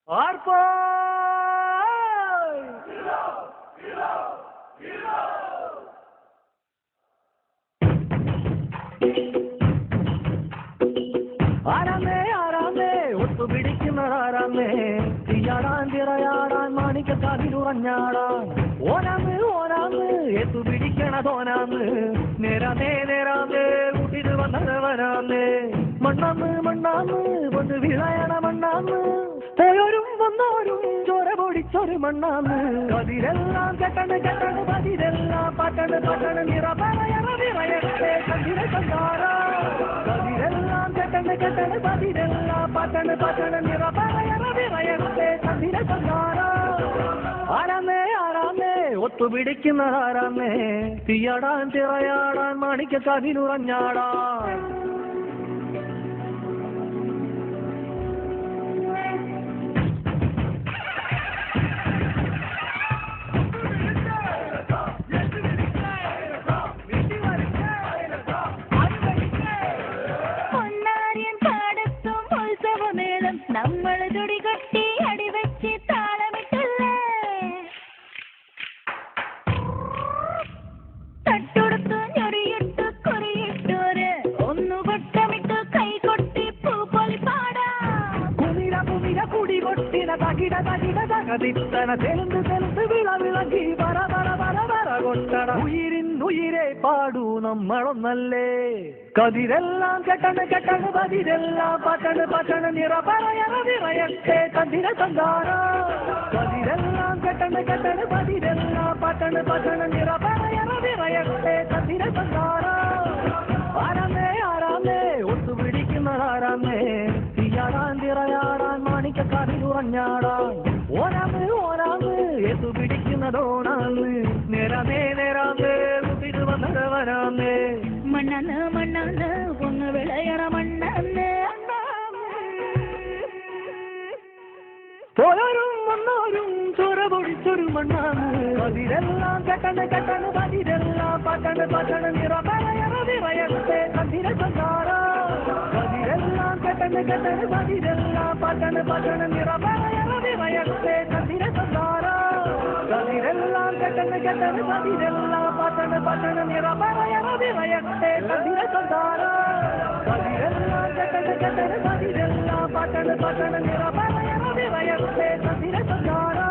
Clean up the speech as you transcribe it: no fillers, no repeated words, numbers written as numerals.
Arpa! ആരാമേ ആരാമേ ഒത്തു പിടിക്കുന്നതാരാമേ തീയാടാൻ തിറയാടാൻ മാണിക്കക്കാതിലുറഞ്ഞാടാൻ ഓനാന്ന് ഓനാന്ന് എത്തു പിടിക്കണതോനാന്ന് നേരാമേ നേരാമേ കൂട്ടിട്ട് വന്നവനാന്നേ മണ്ണാന്ന് മണ്ണാന്ന് വന്ന് വിളയണ മണ്ണാന്ന് പോയോരും വന്നോരും ചോര പൊടിച്ചൊരു മണ്ണാന്ന് കതിരെല്ലാം കെട്ടണ് കെട്ടണ് പതിരെല്ലാം പട്ടണ് പട്ടണ് നിറപറയറ നിറയട്ടെ കതിര കണ്ടാറ കതിരെല്ലാം കെട്ടണ് കെട്ടണ് പതിരെല്ലാം പട്ടണ് പട്ടണ് നിറപറയറ നിറയട്ടെ കതിര കണ്ടാറ ആരാമേ ആരാമേ ഒത്തുപിടിക്കുന്നതാരാമേ തീയാടാൻ തിറയാടാൻ മാണിക്കക്കാതിലുറഞ്ഞാടാൻ നമ്മൾ തുടികൊട്ടി അടിവെച്ച് താളമിട്ടല്ലേ തട്ടുടുത്തു ഞൊറിയിട്ടു കുറിയിട്ടോര് ഒന്നു കൊട്ടമിട്ടു കൈ കൊട്ടി പൂ പോലെ പാടാം കുമിര കുമിര കുടി കൊട്ടിന തകിട തകിട തകതിത്തന തെലുന്ത് തെലുന്ത് വിള വിളകി വര വര വര വര കൊട്ടട ഉയിരിന്നുയിരെ പാടൂ നമ്മളൊന്നല്ലേ കതിരെല്ലാം കെട്ടണ് കെട്ടണ് പതിരെല്ലാം പട്ടണ് പട്ടണ് നിറപറയറ നിറയട്ടെ കതിര സന്താന കതിരെല്ലാം കെട്ടണ് കെട്ടണ് പതിരെല്ലാം പട്ടണ് പട്ടണ് നിറപറയറ നിറയട്ടെ കതിര സന്താന ആരാമേ ആരാമേ ഒത്തുപിടിക്കുന്നതാരാമേ തീയാടാൻ തിറയാടാൻ മാണിക്കക്കാതിലുറഞ്ഞാടാൻ ഓനാമ് ഓനാമ് എത്തു പിടിക്കുന്നതോണാന്ന് നേരാമേ നേരാമേ കുട്ടിട്ട് വന്നവനാമേ മണ്ണാന്ന് മണ്ണാന്ന് ഒന്ന് വിളയണ മണ്ണാന്ന് പോയോരും വന്നോരും ചോര പൊടിച്ചൊരു മണ്ണാന്ന് പതിരെല്ലാം കെട്ടണ് കെട്ടണ് പതിരെല്ലാം പട്ടണ് പട്ടണ് നിറപറയറ നിറയട്ടെ കതിര സന്താന പതിരെല്ലാം കെട്ടണ് കെട്ടണ് പതിരെല്ലാം പട്ടണ് പട്ടണ് നിറപറയറ നിറയട്ടെ കതിര സന്താന കതിരെല്ലാം കെട്ടണ് കെട്ടണ് പതിരെല്ലാം പട്ടണ് പട്ടണ് നിറപറയറ നിറയട്ടെ കതിര സന്താന കതിരെല്ലാം കെട്ടണ് കെട്ടണ് പതിരെല്ലാം പട്ടണ് പട്ടണ് നിറപറയറ നിറയട്ടെ കതിര സന്താന